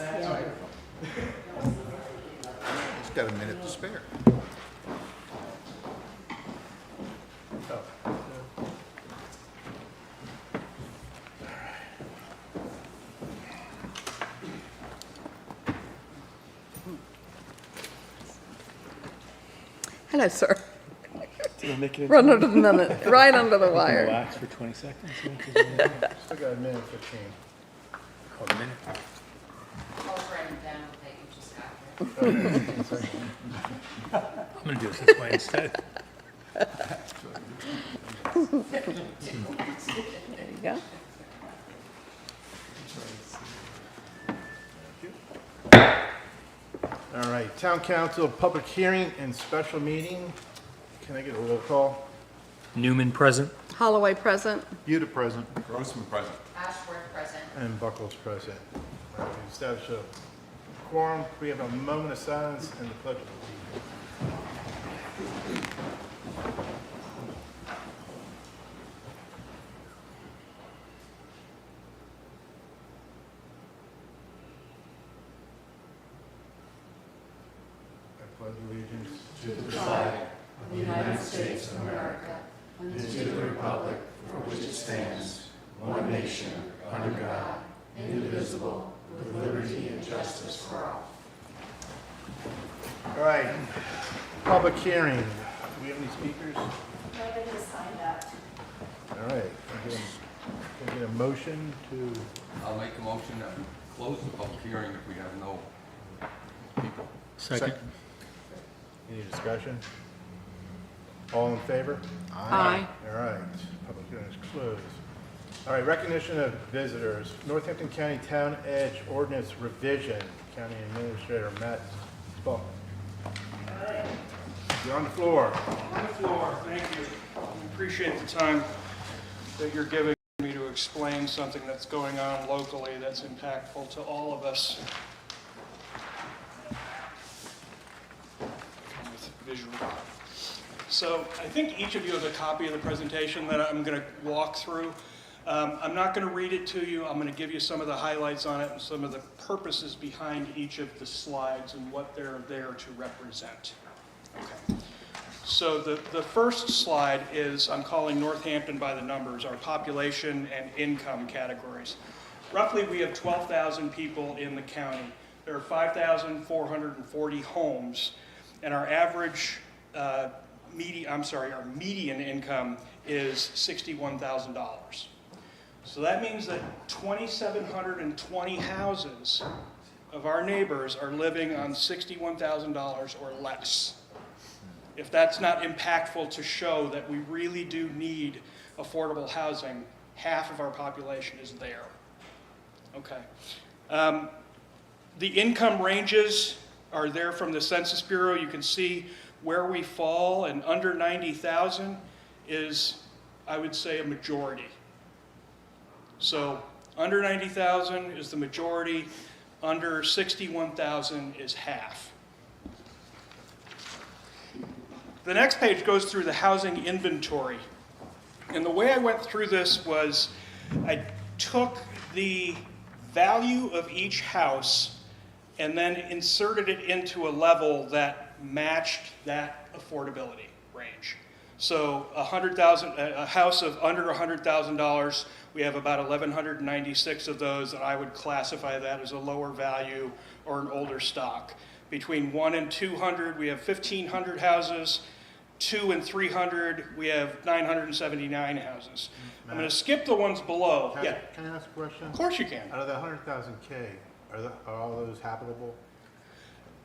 He's got a minute to spare. Hello, sir. Did I make it Run under the minute, right under the wire. relax for 20 seconds? Still got a minute 15. Oh, a minute. I was writing down what you just got there. I'm going to do it this way instead. There you go. All right, Town Council, public hearing and special meeting. Can I get a roll call? Newman present. Holloway present. Buda present. Grossman present. Ashworth present. And Buckles present. All right, we establish a quorum. We have a moment of silence and the pledge of allegiance. I pledge allegiance to the All right, public hearing. Do we have any speakers? Nobody has signed up. All right, can I get a motion to, I'll make a motion to close the public hearing if we have no people. Second. any discussion? All in favor? Aye. All right, public hearing is closed. All right, recognition of visitors. Northampton County Town Edge Ordinance Revision. County Administrator Matt Spaulding. You're on the floor. On the floor, thank you. I appreciate the time that you're giving me to explain something that's going on locally that's impactful to all of us. Come with visual. So I think each of you has a copy of the presentation that I'm going to walk through. I'm not going to read it to you. I'm going to give you some of the highlights on it and some of the purposes behind each of the slides and what they're there to represent. Okay. So the first slide is, I'm calling Northampton by the numbers, our population and income categories. Roughly, we have 12,000 people in the county. There are 5,440 homes, and our average our median income is $61,000. So that means that 2,720 houses of our neighbors are living on $61,000 or less. If that's not impactful to show that we really do need affordable housing, half of our population is there. Okay. The income ranges are there from the Census Bureau. You can see where we fall, and under 90,000 is, I would say, a majority. So under 90,000 is the majority, under 61,000 is half. The next page goes through the housing inventory. And the way I went through this was I took the value of each house and then inserted it into a level that matched that affordability range. So a house of under $100,000, we have about 1,196 of those, and I would classify that as a lower value or an older stock. Between 1 and 200, we have 1,500 houses. 2 and 300, we have 979 houses. I'm going to skip the ones below. Can Yeah, I ask a question? of course you can. Out of the 100,000 K, are all those habitable?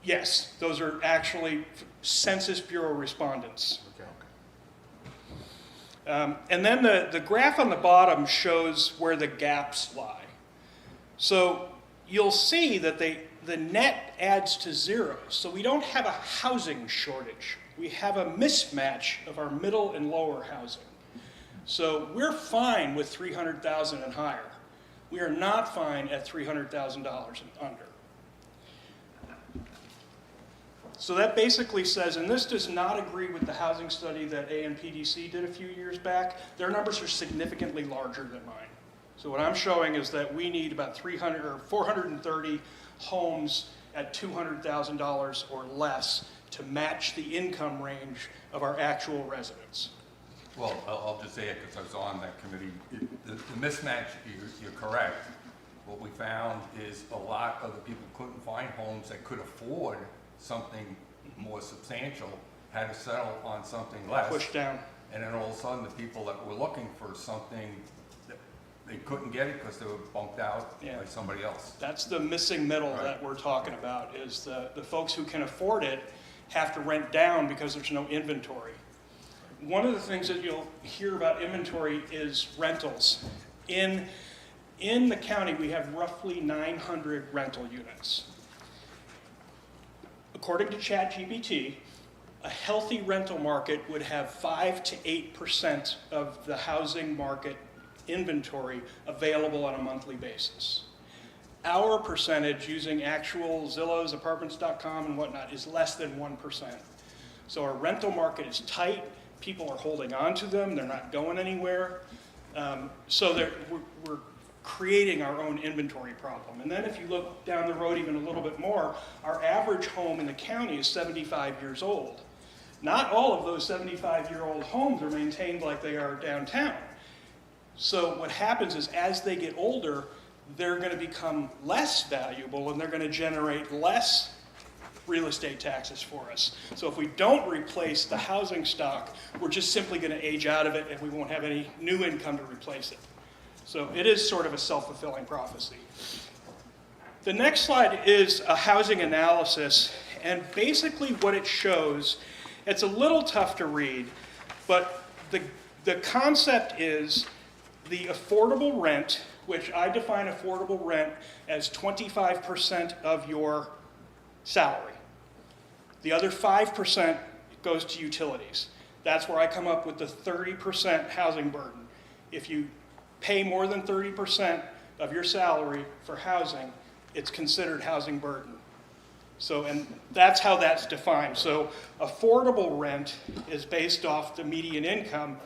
Yes, those are actually Census Bureau respondents. Okay. And then the graph on the bottom shows where the gaps lie. So you'll see that the net adds to zero. So we don't have a housing shortage. We have a mismatch of our middle and lower housing. So we're fine with 300,000 and higher. We are not fine at $300,000 and under. So that basically says, and this does not agree with the housing study that ANPDC did a few years back, their numbers are significantly larger than mine. So what I'm showing is that we need about 300 or 430 homes at $200,000 or less to match the income range of our actual residents. Well, I'll just say it because I was on that committee. The mismatch, you're correct. What we found is a lot of the people couldn't find homes that could afford something more substantial, had to settle on something less. Pushed down. And then all of a sudden, the people that were looking for something, they couldn't get it because they were bumped out Yeah. by somebody else. That's the missing middle Right. that we're talking about, is the folks who can afford it have to rent down because there's no inventory. One of the things that you'll hear about inventory is rentals. In the county, we have roughly 900 rental units. According to ChatGPT, a healthy rental market would have 5 to 8% of the housing market inventory available on a monthly basis. Our percentage, using actual Zillows, Apartments.com and whatnot, is less than 1%. So our rental market is tight, people are holding on to them, they're not going anywhere. We're creating our own inventory problem. And then if you look down the road even a little bit more, our average home in the county is 75 years old. Not all of those 75-year-old homes are maintained like they are downtown. So what happens is, as they get older, they're going to become less valuable and they're going to generate less real estate taxes for us. So if we don't replace the housing stock, we're just simply going to age out of it and we won't have any new income to replace it. So it is sort of a self-fulfilling prophecy. The next slide is a housing analysis, and basically what it shows, it's a little tough to read, but the concept is the affordable rent, which I define affordable rent as 25% of your salary. The other 5% goes to utilities. That's where I come up with the 30% housing burden. If you pay more than 30% of your salary for housing, it's considered housing burden. So, and that's how that's defined. So affordable rent is based off the median income.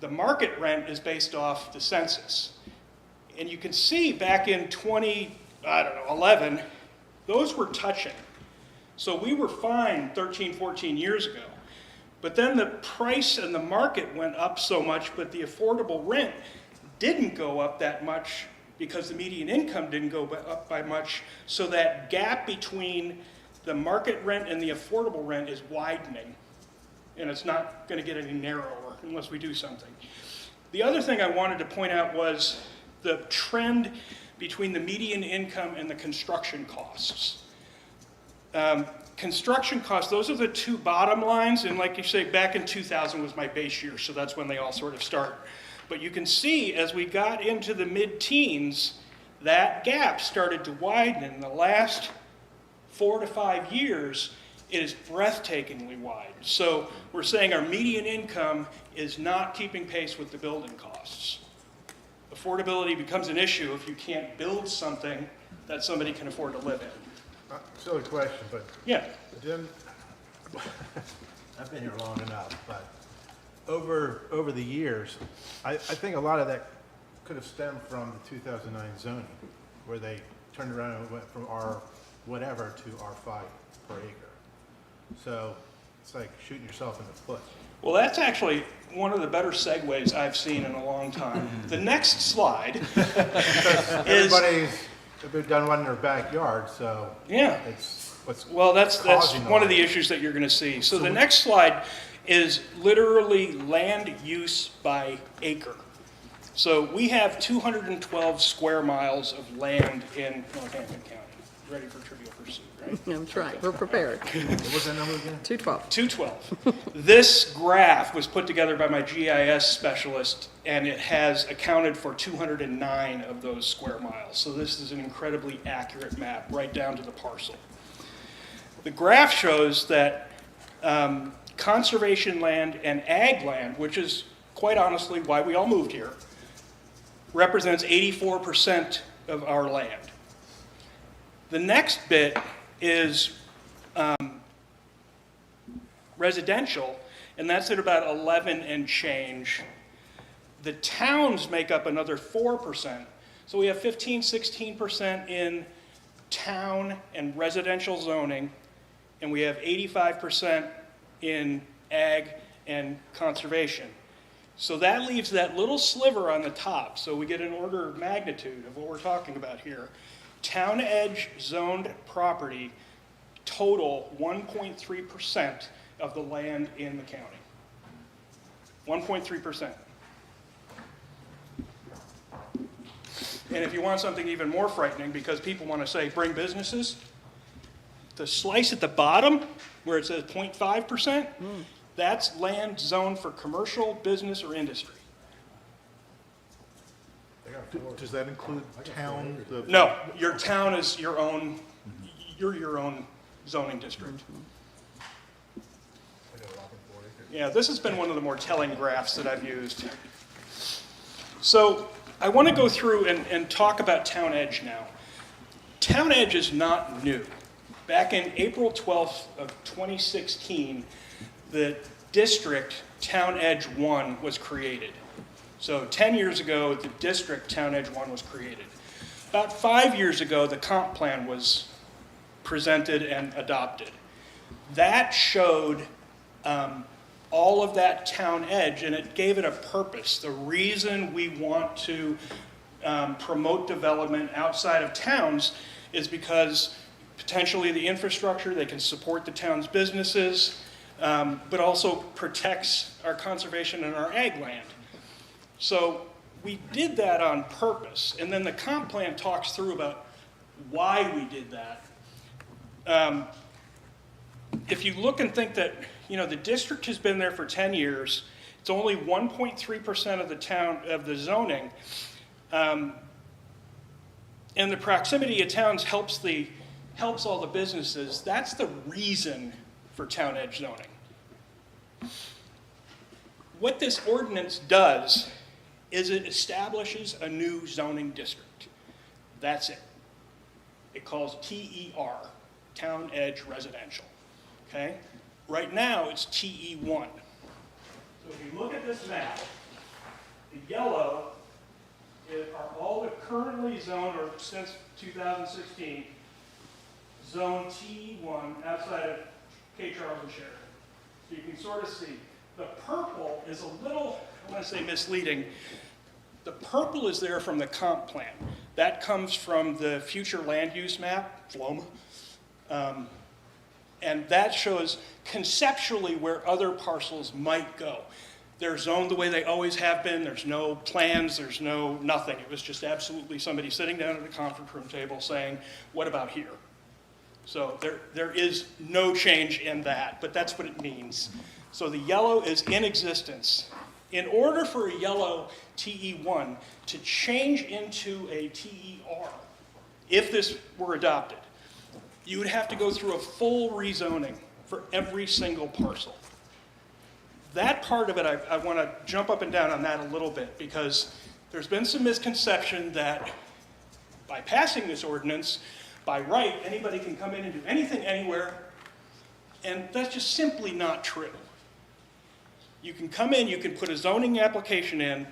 The market rent is based off the census. And you can see back in 11, those were touching. So we were fine 13, 14 years ago. But then the price and the market went up so much, but the affordable rent didn't go up that much because the median income didn't go up by much. So that gap between the market rent and the affordable rent is widening. And it's not going to get any narrower unless we do something. The other thing I wanted to point out was the trend between the median income and the construction costs. Construction costs, those are the two bottom lines, and like you say, back in 2000 was my base year, so that's when they all sort of start. But you can see as we got into the mid-teens, that gap started to widen. In the last 4 to 5 years, it is breathtakingly wide. So we're saying our median income is not keeping pace with the building costs. Affordability becomes an issue if you can't build something that somebody can afford to live in. Silly question, but Yeah. Jim, I've been here long enough, but over the years, I think a lot of that could have stemmed from the 2009 zoning, where they turned around and went from R whatever to R5 per acre. So it's like shooting yourself in the foot. Well, that's actually one of the better segues I've seen in a long time. The next slide is... They've done one in their backyard, so Yeah. it's what's Well, that's causing one of the all issues that you're going to see. So the next slide is literally land use by acre. So we have 212 square miles of land in Northampton County. Ready for Trivial Pursuit, right? I'm trying, we're prepared. What was that number again? 212. 212. This graph was put together by my GIS specialist, and it has accounted for 209 of those square miles. So this is an incredibly accurate map, right down to the parcel. The graph shows that conservation land and ag land, which is quite honestly why we all moved here, represents 84% of our land. The next bit is residential, and that's at about 11 and change. The towns make up another 4%. So we have 15, 16% in town and residential zoning, and we have 85% in ag and conservation. So that leaves that little sliver on the top, so we get an order of magnitude of what we're talking about here. Town edge zoned property, total 1.3% of the land in the county. 1.3%. And if you want something even more frightening, because people want to say bring businesses, the slice at the bottom where it says 0.5%, that's land zoned for commercial, business, or industry. Does that include town? No, your town is your own, you're your own zoning district. Yeah, this has been one of the more telling graphs that I've used. So I want to go through and talk about Town Edge now. Town Edge is not new. Back in April 12th of 2016, the district Town Edge 1 was created. So 10 years ago, the district Town Edge 1 was created. About 5 years ago, the comp plan was presented and adopted. That showed all of that town edge, and it gave it a purpose. The reason we want to promote development outside of towns is because potentially the infrastructure, they can support the town's businesses, but also protects our conservation and our ag land. So we did that on purpose, and then the comp plan talks through about why we did that. If you look and think that, you know, the district has been there for 10 years, it's only 1.3% of the town, of the zoning, and the proximity of towns helps all the businesses. That's the reason for town edge zoning. What this ordinance does is it establishes a new zoning district. That's it. It calls TER, Town Edge Residential, okay? Right now, it's TE1. So if you look at this map, the yellow are all the currently zoned, or since 2016, zone TE1 outside of K. Charles and Sheridan. So you can sort of see. The purple is a little, I want to say misleading. The purple is there from the comp plan. That comes from the future land use map, FLOMA. And that shows conceptually where other parcels might go. They're zoned the way they always have been. There's no plans, there's no nothing. It was just absolutely somebody sitting down at a conference room table saying, what about here? So there is no change in that, but that's what it means. So the yellow is in existence. In order for a yellow TE1 to change into a TER, if this were adopted, you would have to go through a full rezoning for every single parcel. That part of it, I want to jump up and down on that a little bit, because there's been some misconception that by passing this ordinance, by right, anybody can come in and do anything anywhere, and that's just simply not true. You can come in, you can put a zoning application in,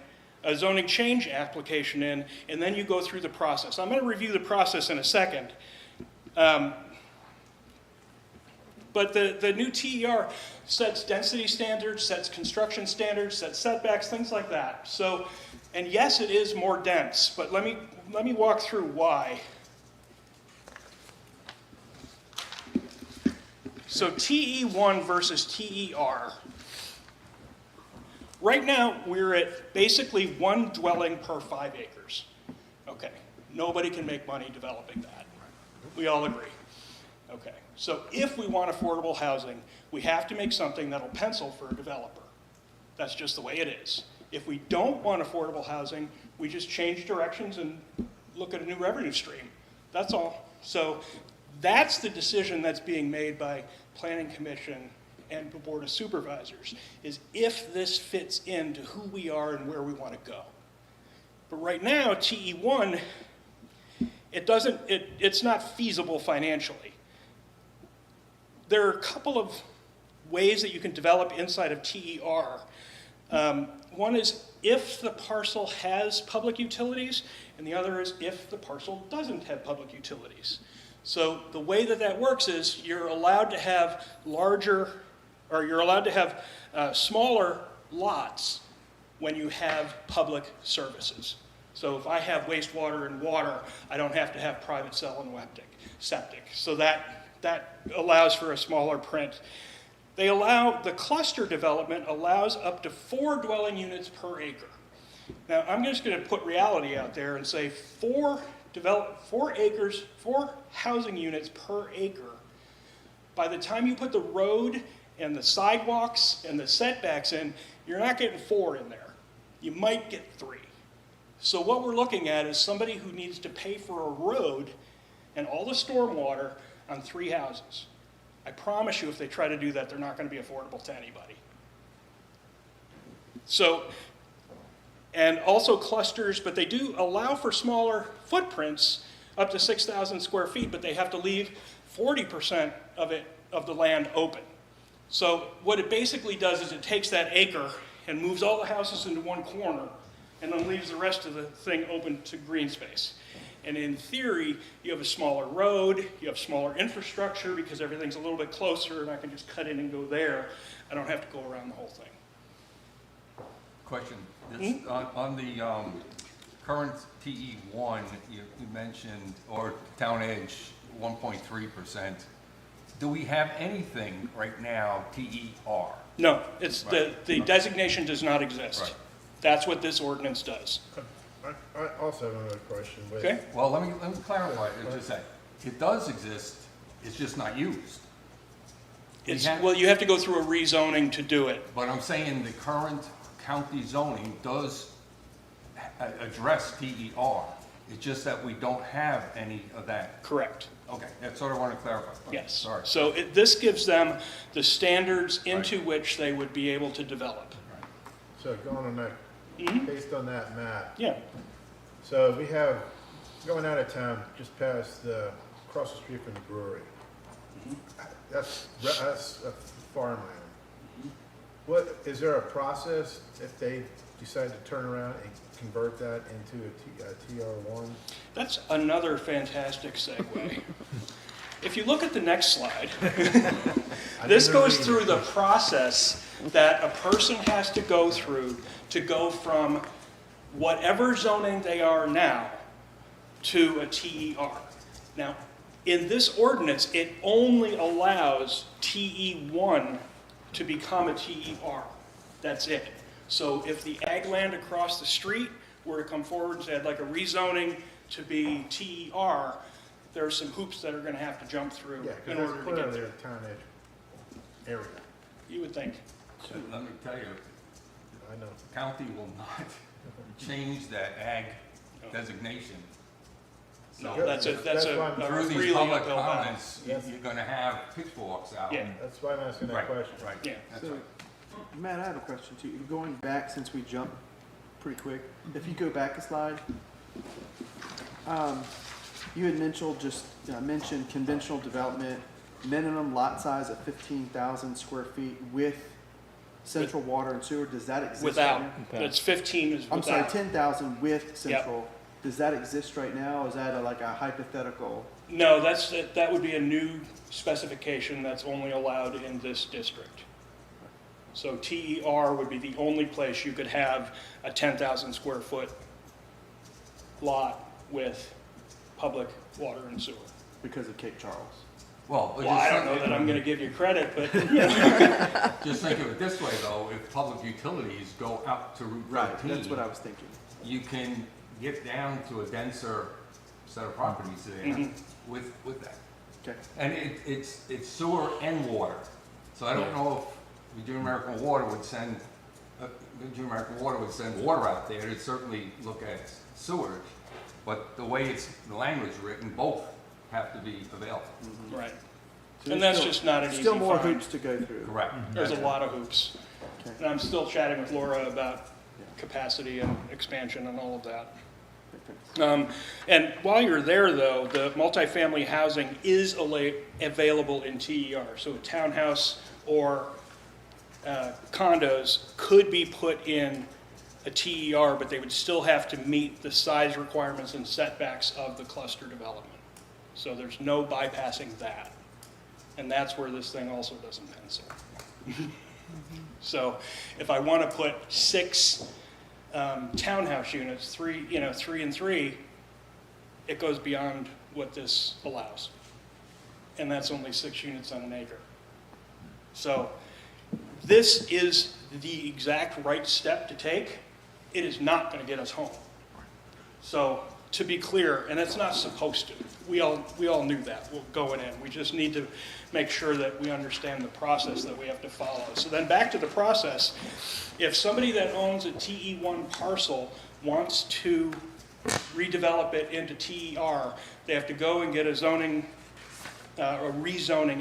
a zoning change application in, and then you go through the process. I'm going to review the process in a second. But the new TER sets density standards, sets construction standards, sets setbacks, things like that. So, and yes, it is more dense, but let me walk through why. So TE1 versus TER. Right now, we're at basically one dwelling per 5 acres. Okay, nobody can make money developing that. We all agree. Okay, so if we want affordable housing, we have to make something that'll pencil for a developer. That's just the way it is. If we don't want affordable housing, we just change directions and look at a new revenue stream. That's all. So that's the decision that's being made by Planning Commission and the Board of Supervisors, is if this fits into who we are and where we want to go. But right now, TE1, it's not feasible financially. There are a couple of ways that you can develop inside of TER. One is if the parcel has public utilities, and the other is if the parcel doesn't have public utilities. So the way that that works is you're allowed to have smaller lots when you have public services. So if I have wastewater and water, I don't have to have private cell and septic. So that allows for a smaller print. The cluster development allows up to 4 dwelling units per acre. Now, I'm just going to put reality out there and say 4 housing units per acre. By the time you put the road and the sidewalks and the setbacks in, you're not getting 4 in there. You might get 3. So what we're looking at is somebody who needs to pay for a road and all the stormwater on 3 houses. I promise you, if they try to do that, they're not going to be affordable to anybody. So, and also clusters, but they do allow for smaller footprints up to 6,000 square feet, but they have to leave 40% of the land open. So what it basically does is it takes that acre and moves all the houses into one corner and then leaves the rest of the thing open to green space. And in theory, you have a smaller road, you have smaller infrastructure because everything's a little bit closer and I can just cut in and go there. I don't have to go around the whole thing. Question, on the current TE1, you mentioned, or Town Edge, 1.3%. Do we have anything right now, TER? No, it's Right. the designation does not exist. Right. That's what this ordinance does. I also have another question. With- Okay? Well, let me clarify it, just say, it does exist, it's just not used. Well, you have to go through a rezoning to do it. But I'm saying the current county zoning does address TER. It's just that we don't have any of that. Correct. Okay, that's what I want to clarify. Yes. Sorry. So this gives them the standards into Right. which they would be able to develop. So going on that, based on that map, Yeah. so we have, going out of town, just past across the street from the brewery. That's a farmland. What, is there a process if they decide to turn around and convert that into a TR1? That's another fantastic segue. If you look at the next slide, this goes through the process that a person has to go through to go from whatever zoning they are now to a TER. Now, in this ordinance, it only allows TE1 to become a TER. That's it. So if the ag land across the street were to come forward and say, I'd like a rezoning to be TER, there are some hoops that are going to have to jump through Yeah, in because order that's to get clearly there. a town edge area. You would think. Let me tell you, I know. county will not change that ag designation. No, So that's a why I'm- through these really public uphill battle. comments, you're gonna have pitchforks out. Yeah. That's why I'm asking that Right, question. right. Yeah. That's So, right. Matt, I have a question too. Going back, since we jumped pretty quick, if you go back a slide, you had mentioned conventional development, minimum lot size of 15,000 square feet with central water and sewer. Does that exist? Without, right now? that's 15 is I'm sorry, without. 10,000 with central. Does that exist right now? Is that like a hypothetical? No, that would be a new specification that's only allowed in this district. So TER would be the only place you could have a 10,000 square foot lot with public water and sewer. Because of Cape Charles. Well, Well, I don't know that I'm going to give you credit, but just think of it this way, though, if public utilities go up to Route 13. That's what I was thinking. You can get down to a denser set of properties there Mm-hmm. with that. Okay. And it's sewer and water. So I don't know if Virginia American Water would send, water out there. They'd certainly look at sewage. But the way the language written, both have to be available. right. So And there's that's still- just not an easy Still more find. hoops to go through. Correct. There's a lot of hoops. Okay. And I'm still chatting with Laura about capacity and expansion and all of that. And while you're there, though, the multifamily housing is available in TER. So a townhouse or condos could be put in a TER, but they would still have to meet the size requirements and setbacks of the cluster development. So there's no bypassing that. And that's where this thing also doesn't pencil. So if I want to put 6 townhouse units, 3 and 3, it goes beyond what this allows. And that's only 6 units on an acre. So this is the exact right step to take. It is not going to get us home. So to be clear, and it's not supposed to. We all knew that going in. We just need to make sure that we understand the process that we have to follow. So then back to the process. If somebody that owns a TE1 parcel wants to redevelop it into TER, they have to go and get a rezoning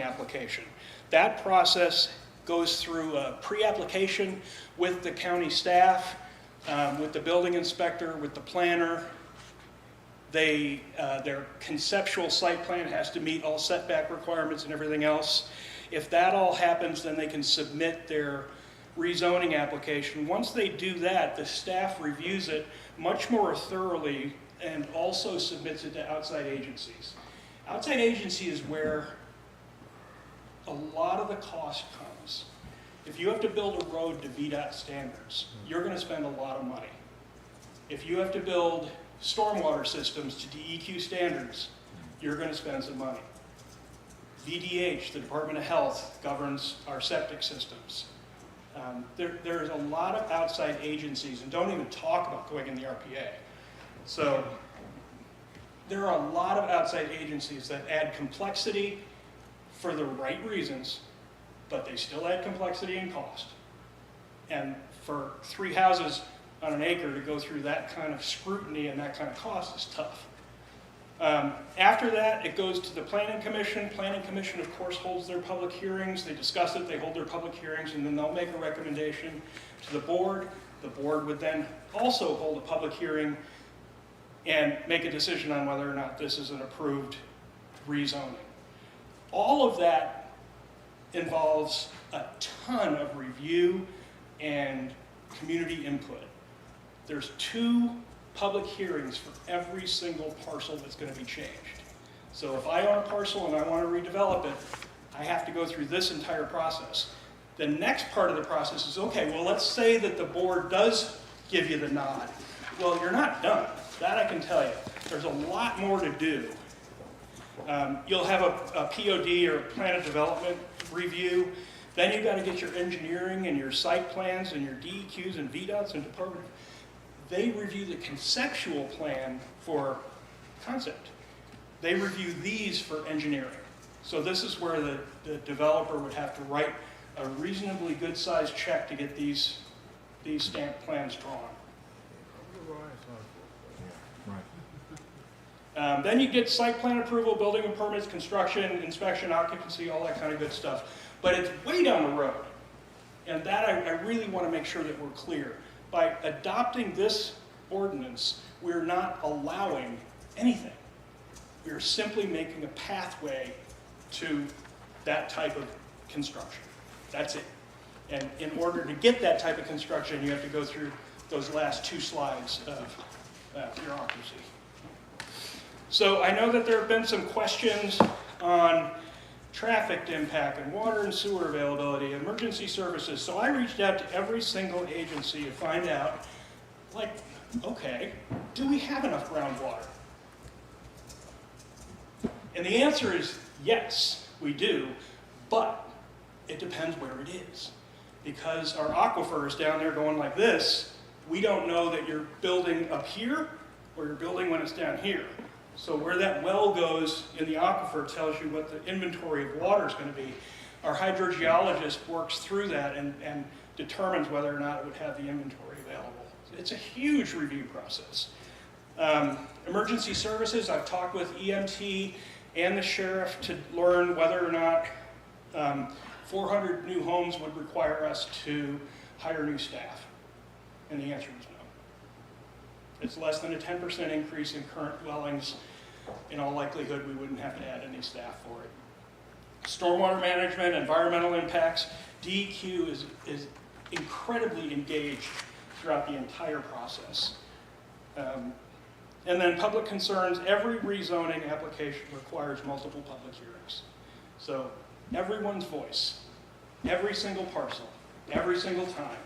application. That process goes through a pre-application with the county staff, with the building inspector, with the planner. Their conceptual site plan has to meet all setback requirements and everything else. If that all happens, then they can submit their rezoning application. Once they do that, the staff reviews it much more thoroughly and also submits it to outside agencies. Outside agency is where a lot of the cost comes. If you have to build a road to VDOT standards, you're going to spend a lot of money. If you have to build stormwater systems to DEQ standards, you're going to spend some money. VDH, the Department of Health, governs our septic systems. There's a lot of outside agencies, and don't even talk about going in the RPA. So there are a lot of outside agencies that add complexity for the right reasons, but they still add complexity and cost. And for 3 houses on an acre to go through that kind of scrutiny and that kind of cost is tough. After that, it goes to the Planning Commission. Planning Commission, of course, holds their public hearings. They discuss it, they hold their public hearings, and then they'll make a recommendation to the board. The board would then also hold a public hearing and make a decision on whether or not this is an approved rezoning. All of that involves a ton of review and community input. There's 2 public hearings for every single parcel that's going to be changed. So if I own a parcel and I want to redevelop it, I have to go through this entire process. The next part of the process is, okay, well, let's say that the board does give you the nod. Well, you're not done. That I can tell you. There's a lot more to do. You'll have a POD or a plan of development review. Then you've got to get your engineering and your site plans and your DEQs and VDOTs and department. They review the conceptual plan for concept. They review these for engineering. So this is where the developer would have to write a reasonably good sized check to get these stamped plans drawn. Then you get site plan approval, building and permits, construction, inspection, occupancy, all that kind of good stuff. But it's way down the road. And that I really want to make sure that we're clear. By adopting this ordinance, we're not allowing anything. We're simply making a pathway to that type of construction. That's it. And in order to get that type of construction, you have to go through those last 2 slides of bureaucracy. So I know that there have been some questions on traffic impact and water and sewer availability, emergency services. So I reached out to every single agency to find out, like, okay, do we have enough groundwater? And the answer is yes, we do, but it depends where it is. Because our aquifer is down there going like this, we don't know that you're building up here or you're building when it's down here. So where that well goes in the aquifer tells you what the inventory of water is going to be. Our hydrogeologist works through that and determines whether or not it would have the inventory available. It's a huge review process. Emergency services, I've talked with EMT and the sheriff to learn whether or not 400 new homes would require us to hire new staff. And the answer is no. It's less than a 10% increase in current dwellings. In all likelihood, we wouldn't have to add any staff for it. Stormwater management, environmental impacts, DEQ is incredibly engaged throughout the entire process. And then public concerns, every rezoning application requires multiple public hearings. So everyone's voice, every single parcel, every single time.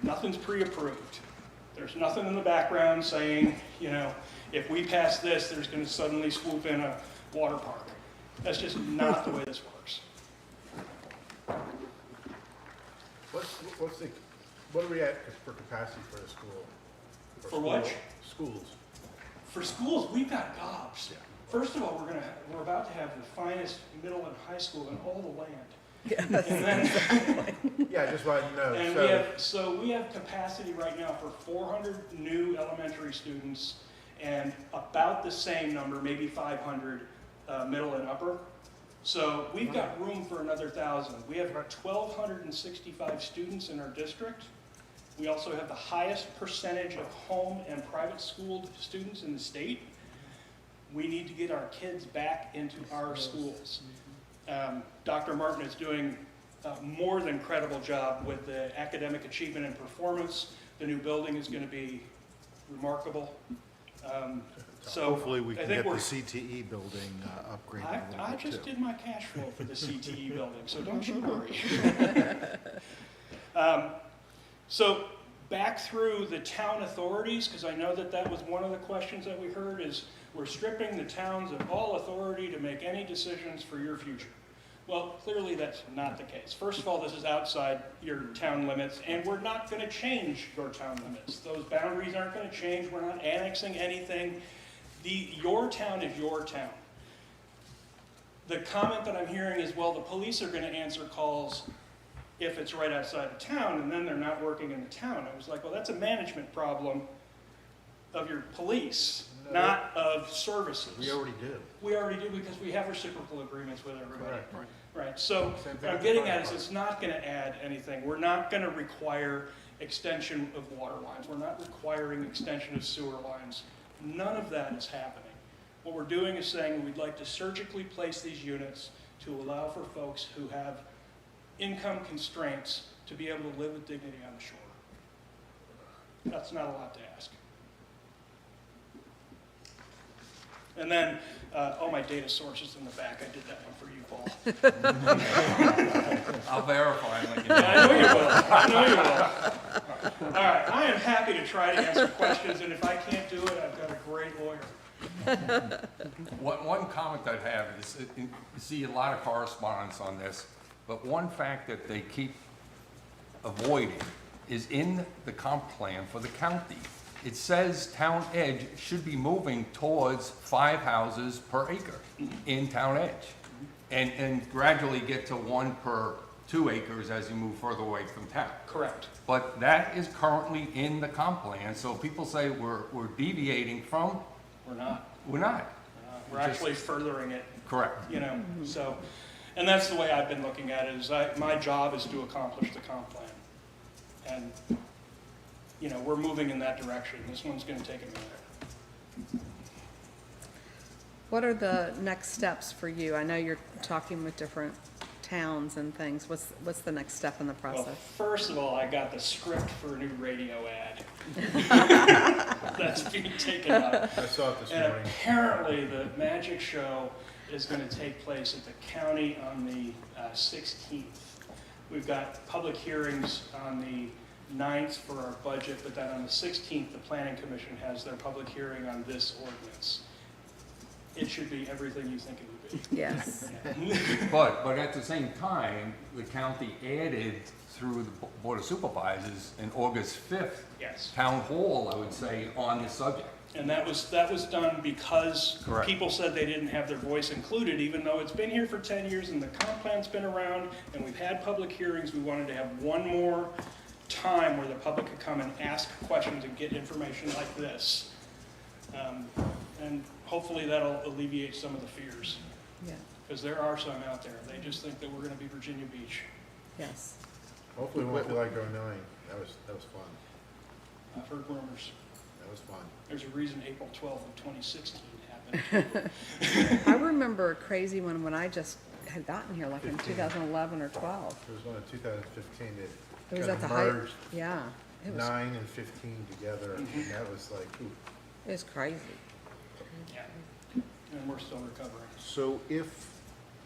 Nothing's pre-approved. There's nothing in the background saying, you know, if we pass this, there's going to suddenly swoop in a water park. That's just not the way this works. What are we at for capacity for the school? For what? Schools. For schools, we've got gobs. First of all, we're about to have the finest middle and high school in all the land. And then, Yeah, I just wanted to know. and we have capacity right now for 400 new elementary students and about the same number, maybe 500 middle and upper. So we've got room for another 1,000. We have 1,265 students in our district. We also have the highest percentage of home and private schooled students in the state. We need to get our kids back into our schools. Dr. Martin is doing a more than credible job with the academic achievement and performance. The new building is going to be remarkable. So Hopefully we I can think get the we're- CTE building upgraded a little I bit just too. did my cash flow for the CTE building, so don't you worry. So back through the town authorities, because I know that that was one of the questions that we heard, is we're stripping the towns of all authority to make any decisions for your future. Well, clearly that's not the case. First of all, this is outside your town limits, and we're not going to change your town limits. Those boundaries aren't going to change. We're not annexing anything. Your town is your town. The comment that I'm hearing is, well, the police are going to answer calls if it's right outside of town, and then they're not working in the town. I was like, well, that's a management problem of your police, not of services. We already do. We already do because we have reciprocal agreements with everybody. Correct. Right, so Same thing what I'm with getting the at fire is it's not gonna add anything. We're not gonna require extension of water lines. We're not requiring extension of sewer lines. None of that is happening. What we're doing is saying we'd like to surgically place these units to allow for folks who have income constraints to be able to live with dignity on the shore. That's not a lot to ask. And then, all my data sources in the back, I did that one for you, Paul. I'll verify and let you know. I know you will, I know you will. All right, I am happy to try to answer questions, and if I can't do it, I've got a great lawyer. One comment I'd have is, you see a lot of correspondence on this, but one fact that they keep avoiding is in the comp plan for the county. It says Town Edge should be moving towards 5 houses per acre in Town Edge, and gradually get to 1 per 2 acres as you move further away from town. Correct. But that is currently in the comp plan, so people say we're deviating from, We're not. we're not. We're actually furthering it, Correct. you know, so, and that's the way I've been looking at it, is my job is to accomplish the comp plan. And, you know, we're moving in that direction. This one's gonna take a minute. What are the next steps for you? I know you're talking with different towns and things. What's the next step in the Well, process? first of all, I got the script for a new radio ad. That's being taken up. I saw it this And morning. apparently, the magic show is going to take place at the county on the 16th. We've got public hearings on the 9th for our budget, but then on the 16th, the Planning Commission has their public hearing on this ordinance. It should be everything you think it would be. Yes. But at the same time, the county added through the Board of Supervisors in August 5th, Yes. town hall, I would say, on the subject. And that was done because Correct. people said they didn't have their voice included, even though it's been here for 10 years and the comp plan's been around and we've had public hearings. We wanted to have one more time where the public could come and ask questions and get information like this. And hopefully that'll alleviate some of the fears, Yeah, because there are some out there. They just think that we're going to be Virginia Beach. yes. Hopefully it won't be like 09. That was fun. I've heard rumors. That was fun. There's a reason April 12th of 2016 happened. I remember a crazy one when I just had gotten here, like in 2011 or 12. There was one in 2015 It was that at the kind of height, merged yeah. It was, 9 and 15 together, and that was like, ooh. It's crazy. Yeah. And we're still recovering. So if,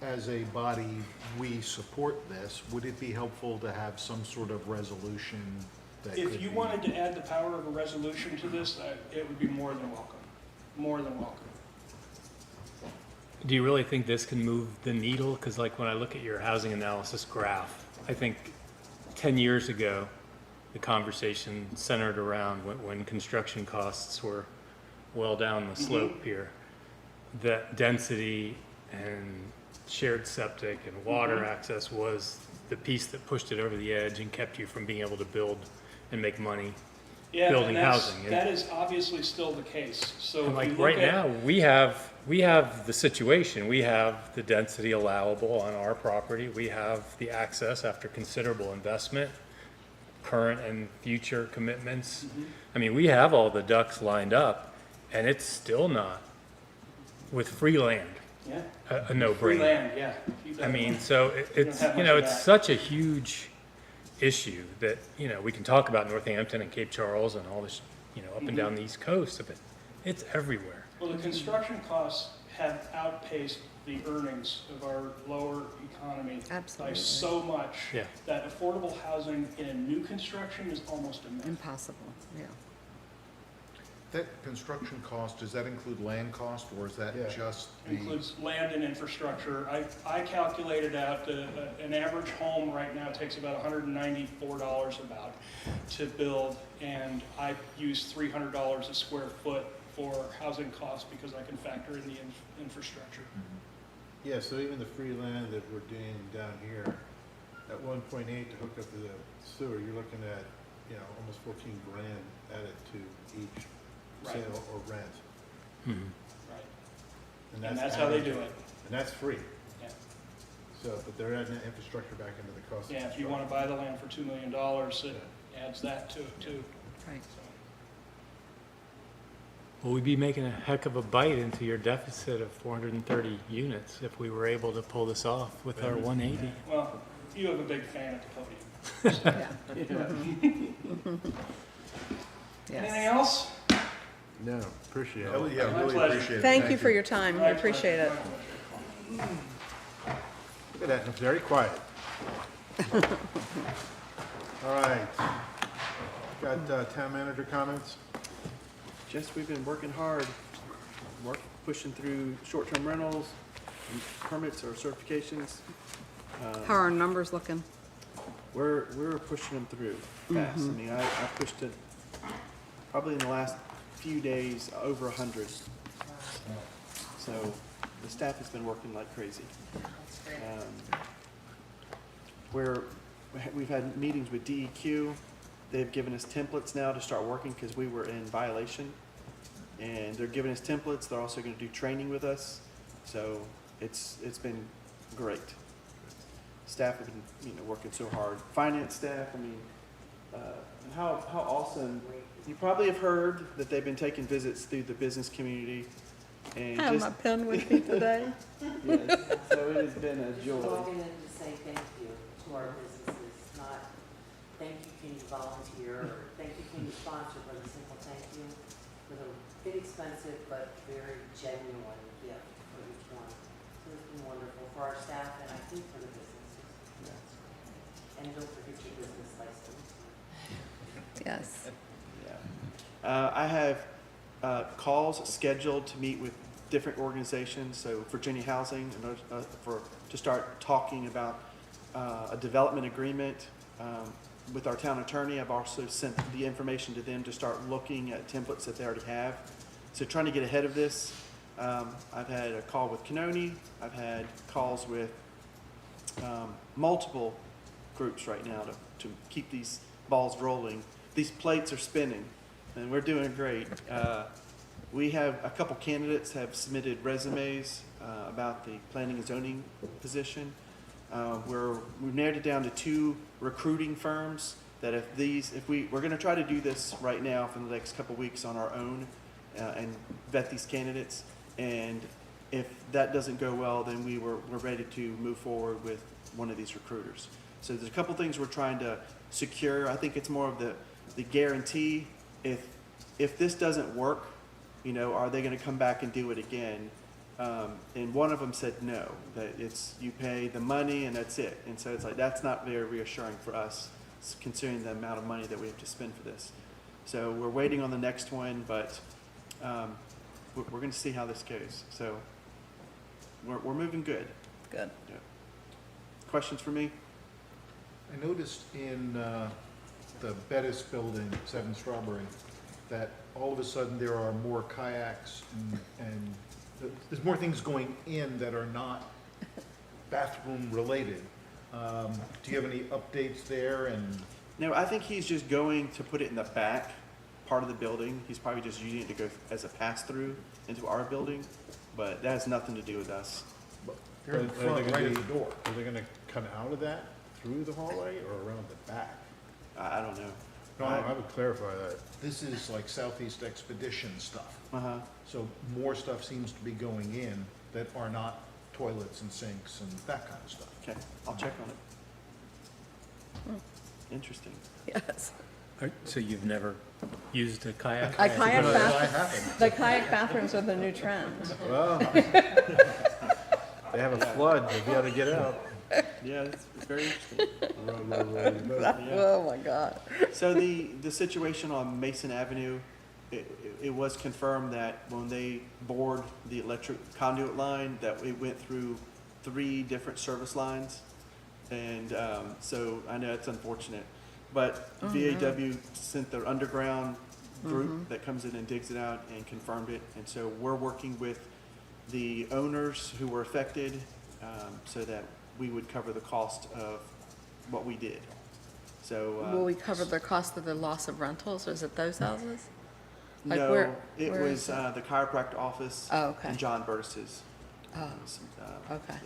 as a body, we support this, would it be helpful to have some sort of resolution that could If you be- wanted to add the power of a resolution to this, it would be more than welcome. More than welcome. Do you really think this can move the needle? Because like when I look at your housing analysis graph, I think 10 years ago, the conversation centered around when construction costs were well down the slope here, that density and shared septic and water access was the piece that pushed it over the edge and kept you from being able to build and make money. Yeah, Building and that's, housing, and- that is obviously still the case. So And if like you look right at- now, we have the situation, we have the density allowable on our property, we have the access after considerable investment, current and future commitments. I mean, we have all the ducks lined up, and it's still not, with free land, Yeah, a free no-brainer. land, yeah. Keep that I in mean, mind. so don't it's, have you much know, of it's that. such a huge issue that, you know, we can talk about Northampton and Cape Charles and all this, you know, up and down the East Coast, but it's everywhere. Well, the construction costs have outpaced the earnings of our lower economy by Absolutely. so much Yeah. that affordable housing in new construction is almost a myth. Impossible, yeah. That construction cost, does that include land cost, or is that Yeah. just the? Includes land and infrastructure. I calculated out an average home right now takes about $194 about to build, and I use $300 a square foot for housing costs because I can factor in the infrastructure. Yeah, so even the free land that we're doing down here, at 1.8 to hook up to the sewer, you're looking at, you know, almost 14 grand added to each Right. sale or rent. Right. And that's how they do it. And that's free. Yeah. So, but they're adding that infrastructure back into the cost. of Yeah, if you want to buy the land for $2 million, it adds that to it too. Right. So, Well, we'd be making a heck of a bite into your deficit of 430 units if we were able to pull this off with our 180. well, you have a big fan at the podium. Yeah. Anything Yes. else? No, appreciate Oh, it. yeah, My really pleasure. appreciate it. Thank you for your time, we My appreciate it. pleasure. Look at that, it's very quiet. All right. Got town manager comments? Just, we've been working hard, pushing through short-term rentals, permits or certifications. How are our numbers looking? We're pushing them through fast. I mean, I pushed it probably in the last few days over 100. So the staff has been working like crazy. That's great. We've had meetings with DEQ. They've given us templates now to start working because we were in violation. And they're giving us templates. They're also going to do training with us. So it's been great. Staff have been, working so hard. Finance staff, I mean, and how awesome. You probably have heard that they've been taking visits through the business community. And I have just, my pen with me today. yes, so it has been a joy. Calling in to say thank you to our businesses, not thank you, can you volunteer, or thank you, can you sponsor, but a simple thank you with a inexpensive but very genuine gift for each one. So it's been wonderful for our staff and I think for the businesses. And don't forget your business license. Yes. Yeah. I have calls scheduled to meet with different organizations, so Virginia Housing, and to start talking about a development agreement with our town attorney. I've also sent the information to them to start looking at templates that they already have. So trying to get ahead of this. I've had a call with Canoni. I've had calls with multiple groups right now to keep these balls rolling. These plates are spinning, and we're doing great. We have a couple candidates have submitted resumes about the planning and zoning position. We've narrowed it down to 2 recruiting firms that we're going to try to do this right now for the next couple weeks on our own and vet these candidates. And if that doesn't go well, then we're ready to move forward with one of these recruiters. So there's a couple things we're trying to secure. I think it's more of the guarantee. If this doesn't work, you know, are they gonna come back and do it again? And one of them said no, that it's, you pay the money and that's it. And so it's like, that's not very reassuring for us, considering the amount of money that we have to spend for this. So we're waiting on the next one, but we're gonna see how this goes. So we're moving good. Good. Yeah. Questions for me? I noticed in the Bettis building, 7 Strawberry, that all of a sudden there are more kayaks and there's more things going in that are not bathroom related. Do you have any updates there? And No, I think he's just going to put it in the back part of the building. He's probably just using it to go as a pass-through into our building, but that has nothing to do with us. they're in Are they front, gonna right do- at the door. Are they gonna come out of that through the hallway or around the back? I don't know. No, I would clarify that. This is like Southeast Expedition stuff. Uh-huh. So more stuff seems to be going in that are not toilets and sinks and that kind of stuff. Okay, I'll check on it. Interesting. Yes. So you've never used a kayak? A kayak No, I bath, haven't. the kayak bathrooms are the new trend. Well, they have a flood, they've gotta get out. Yeah, it's very interesting. Yeah. Oh, my God. So the situation on Mason Avenue, it was confirmed that when they bored the electric conduit line, that it went through 3 different service lines. And so I know it's unfortunate, but VAW sent their underground group that comes in and digs it out and confirmed it. And so we're working with the owners who were affected so that we would cover the cost of what we did. So. Will we cover the cost of the loss of rentals, or is it those houses? Like No, where- it where was is it? the chiropractor office. Oh, okay. And John Burtis's. Oh, okay.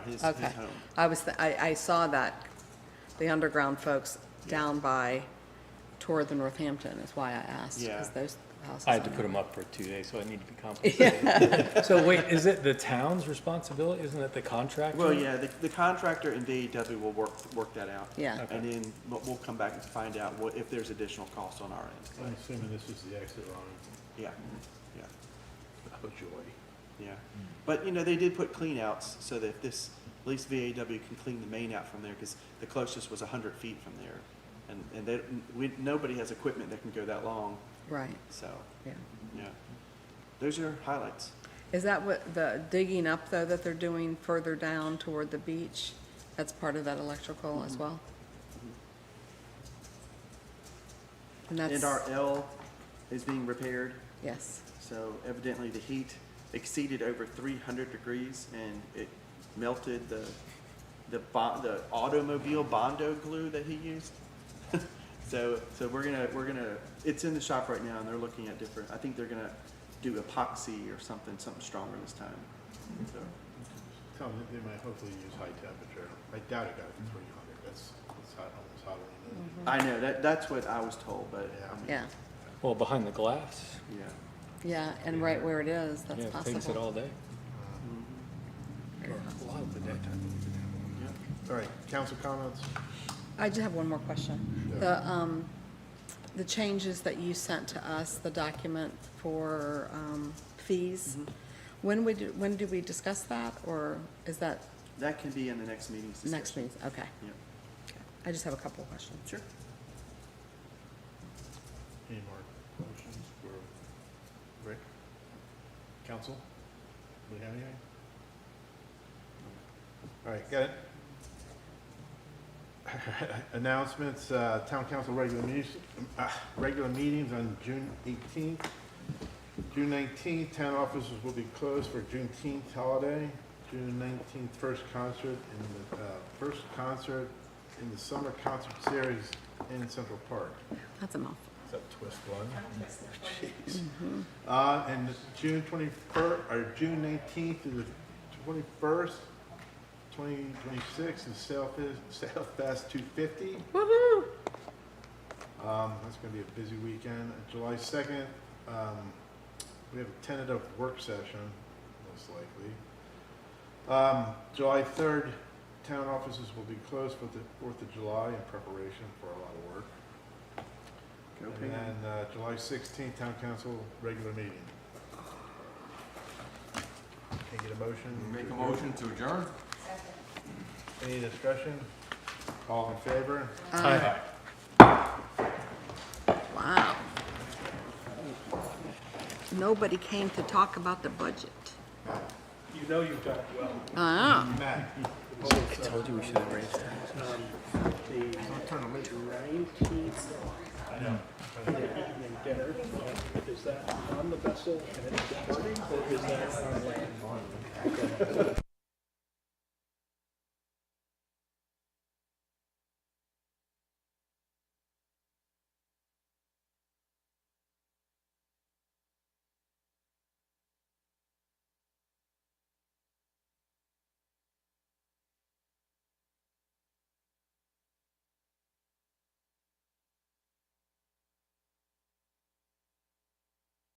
His Okay. home. I saw that, the underground folks down by, toward the Northampton is why I asked. Yeah. Because those houses. I had to are- put them up for 2 days, so I need to be compensated. So wait, is it the town's responsibility? Isn't it the contractor? Well, yeah, the contractor and VAW will work that out. Yeah. Okay. And then we'll come back and find out if there's additional costs on our end. I'm assuming this is the exit line. Yeah, yeah, Oh, joy. yeah. But, you know, they did put clean outs so that at least VAW can clean the main out from there, because the closest was 100 feet from there. And nobody has equipment that can go that long, Right, so, yeah. yeah. Those are highlights. Is that what, the digging up, though, that they're doing further down toward the beach? That's part of that electrical as well? And that's, And our L is being repaired, yes, so evidently the heat exceeded over 300 degrees and it melted the automobile Bondo glue that he used. So we're gonna, it's in the shop right now and they're looking at different, I think they're gonna do epoxy or something stronger this time. So, Tell them they might hopefully use high temperature. I doubt it got to 300, that's hot, almost hotter than I know, that's what I was told, but, I mean, yeah, Well, behind the glass, yeah. yeah, and right where it is, that's yeah, it takes it possible. all day. Mhm. Or a lot of the daytime. All right, council comments? I just have one more question. The changes that you sent to us, the document for fees, when did we discuss that, or is that That can be in the next meeting's discussion. next meeting? Okay. Yeah. Okay. I just have a couple of questions. Sure. Any more motions for Rick? Council? Do we have anything? All right, got it. Announcements, town council regular meetings on June 18th. June 19th, town offices will be closed for Juneteenth holiday. June 19th, first concert in the summer concert series in Central Park. That's a mouthful. Is that twist one? Jeez. And June 21st, or June 19th to the 21st, 2026 is Sailfest 250. Woo-hoo! That's gonna be a busy weekend. July 2nd, we have a tentative work session, most likely. July 3rd, town offices will be closed for the 4th of July in preparation for a lot of work. Okay. And then July 16th, town council regular meeting. Can I get a motion? Make a motion to adjourn? Any discussion? All in favor? Aye. Wow. Nobody came to talk about the budget. You know you've done it well. Ah, Matt? I told you we should have raised that. The 19th, I know, evening dinner, is that on the vessel and it's departing, or is that on land?